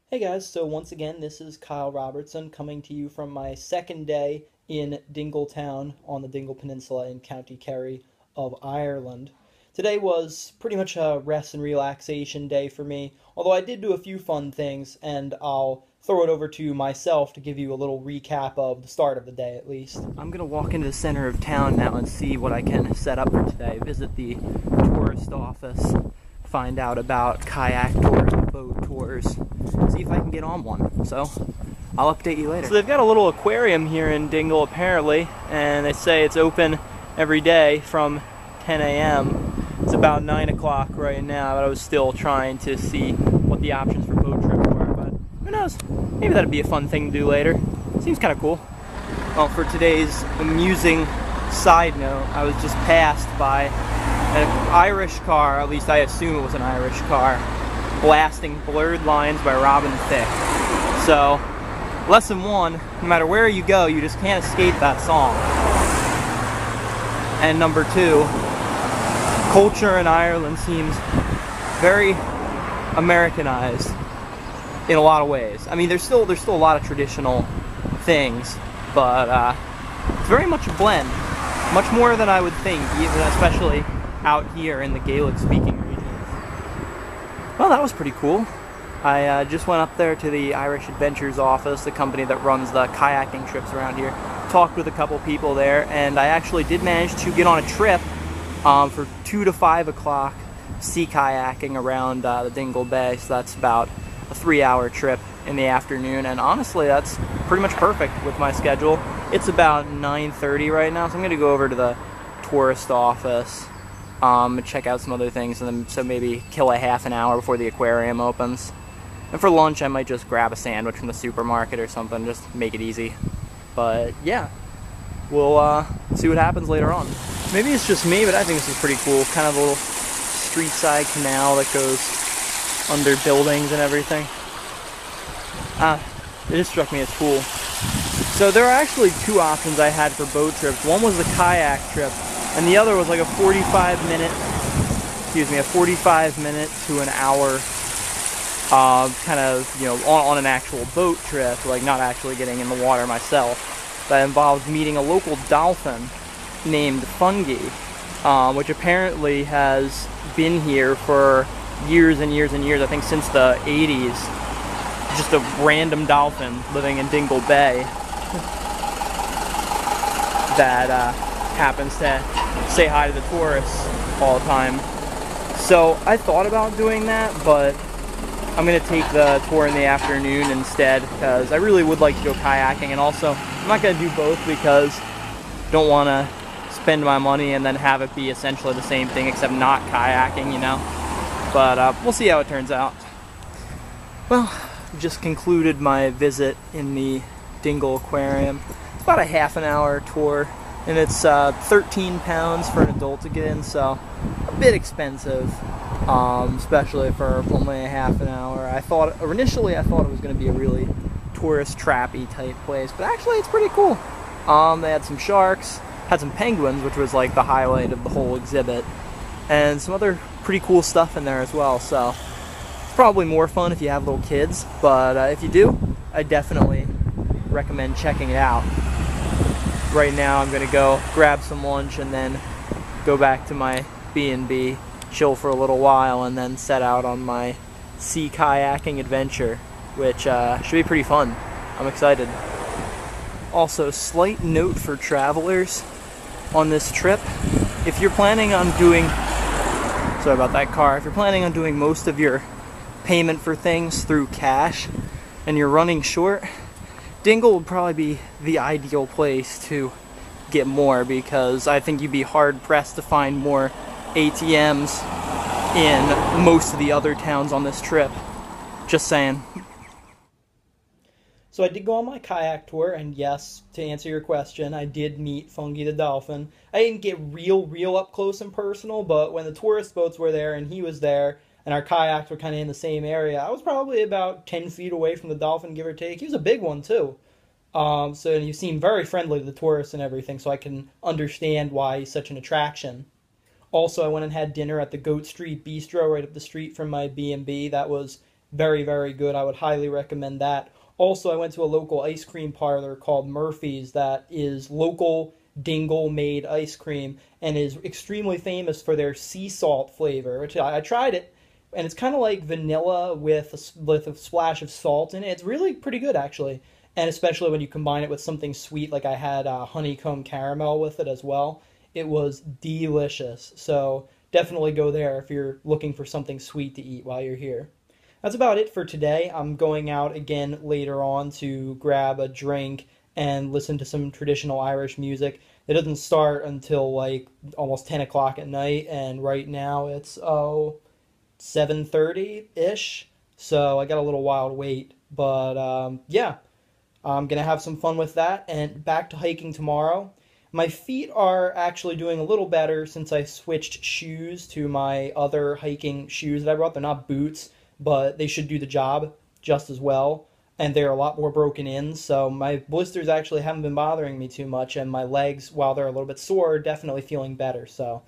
Hey guys, so once again, this is Kyle Robertson coming to you from my second day in Dingle Town on the Dingle Peninsula in County Kerry of Ireland. Today was pretty much a rest and relaxation day for me, although I did do a few fun things, and I'll throw it over to myself to give you a little recap of the start of the day at least. I'm going to walk into the center of town now and see what I can set up for today. Visit the tourist office, find out about kayak tours, boat tours, see if I can get on one. So I'll update you later. So they've got a little aquarium here in Dingle apparently, and they say it's open every day from 10 a.m. It's about 9 o'clock right now, but I was still trying to see what the options for boat trips were, but who knows? Maybe that'd be a fun thing to do later. Seems kind of cool. Well, for today's amusing side note, I was just passed by an Irish car, at least I assume it was an Irish car, blasting Blurred Lines by Robin Thicke. So, lesson one, no matter where you go, you just can't escape that song. And number two, culture in Ireland seems very Americanized in a lot of ways. I mean, there's still a lot of traditional things, but it's very much a blend. Much more than I would think, even especially out here in the Gaelic-speaking regions. Well, that was pretty cool. I just went up there to the Irish Adventures office, the company that runs the kayaking trips around here, talked with a couple people there, and I actually did manage to get on a trip for 2 to 5 o'clock sea kayaking around the Dingle Bay, so that's about a 3-hour trip in the afternoon, and honestly that's pretty much perfect with my schedule. It's about 9:30 right now, so I'm going to go over to the tourist office and check out some other things, and then so maybe kill a half an hour before the aquarium opens. And for lunch I might just grab a sandwich from the supermarket or something, just make it easy. But yeah, we'll see what happens later on. Maybe it's just me, but I think this is pretty cool. Kind of a little street side canal that goes under buildings and everything. It just struck me as cool. So there are actually two options I had for boat trips. One was the kayak trip, and the other was like a 45 minute to an hour kind of, you know, on an actual boat trip, like not actually getting in the water myself. That involved meeting a local dolphin named Fungi, which apparently has been here for years and years and years, I think since the 80s. Just a random dolphin living in Dingle Bay that happens to say hi to the tourists all the time. So I thought about doing that, but I'm going to take the tour in the afternoon instead, because I really would like to go kayaking, and also I'm not going to do both because I don't want to spend my money and then have it be essentially the same thing except not kayaking, you know. But we'll see how it turns out. Well, just concluded my visit in the Dingle Aquarium. It's about a half an hour tour, and it's 13 pounds for an adult to get in, so a bit expensive, especially for only a half an hour. Initially I thought it was going to be a really tourist trappy type place, but actually it's pretty cool. They had some sharks, had some penguins, which was like the highlight of the whole exhibit, and some other pretty cool stuff in there as well. So it's probably more fun if you have little kids, but if you do, I definitely recommend checking it out. Right now I'm gonna go grab some lunch and then go back to my B&B, chill for a little while, and then set out on my sea kayaking adventure, which should be pretty fun. I'm excited. Also, slight note for travelers on this trip: if you're planning on doing, sorry about that car, if you're planning on doing most of your payment for things through cash and you're running short, Dingle would probably be the ideal place to get more, because I think you'd be hard pressed to find more ATMs in most of the other towns on this trip. Just saying. So I did go on my kayak tour, and yes, to answer your question, I did meet Fungi the dolphin. I didn't get real up close and personal, but when the tourist boats were there and he was there, and our kayaks were kind of in the same area, I was probably about 10 feet away from the dolphin, give or take. He was a big one, too. So he seemed very friendly to the tourists and everything, so I can understand why he's such an attraction. Also, I went and had dinner at the Goat Street Bistro right up the street from my B&B. That was Very, very good. I would highly recommend that. Also, I went to a local ice cream parlor called Murphy's that is local Dingle made ice cream and is extremely famous for their sea salt flavor, which I tried it, and it's kind of like vanilla with a splash of salt in it. It's really pretty good actually, and especially when you combine it with something sweet, like I had honeycomb caramel with it as well. It was delicious. So definitely go there if you're looking for something sweet to eat while you're here. That's about it for today. I'm going out again later on to grab a drink and listen to some traditional Irish music. It doesn't start until like almost 10 o'clock at night, and right now it's 7:30 ish. So I got a little while to wait, but yeah, I'm gonna have some fun with that and back to hiking tomorrow. My feet are actually doing a little better since I switched shoes to my other hiking shoes that I brought. They're not boots, but they should do the job just as well. And they're a lot more broken in, so my blisters actually haven't been bothering me too much, and my legs, while they're a little bit sore, are definitely feeling better. So,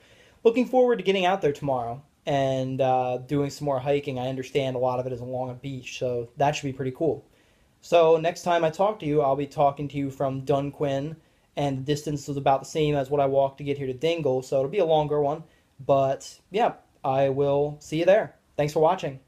looking forward to getting out there tomorrow and doing some more hiking. I understand a lot of it is along a beach, so that should be pretty cool. So next time I talk to you, I'll be talking to you from Dunquin, and the distance was about the same as what I walked to get here to Dingle, so it'll be a longer one. But yeah, I will see you there. Thanks for watching.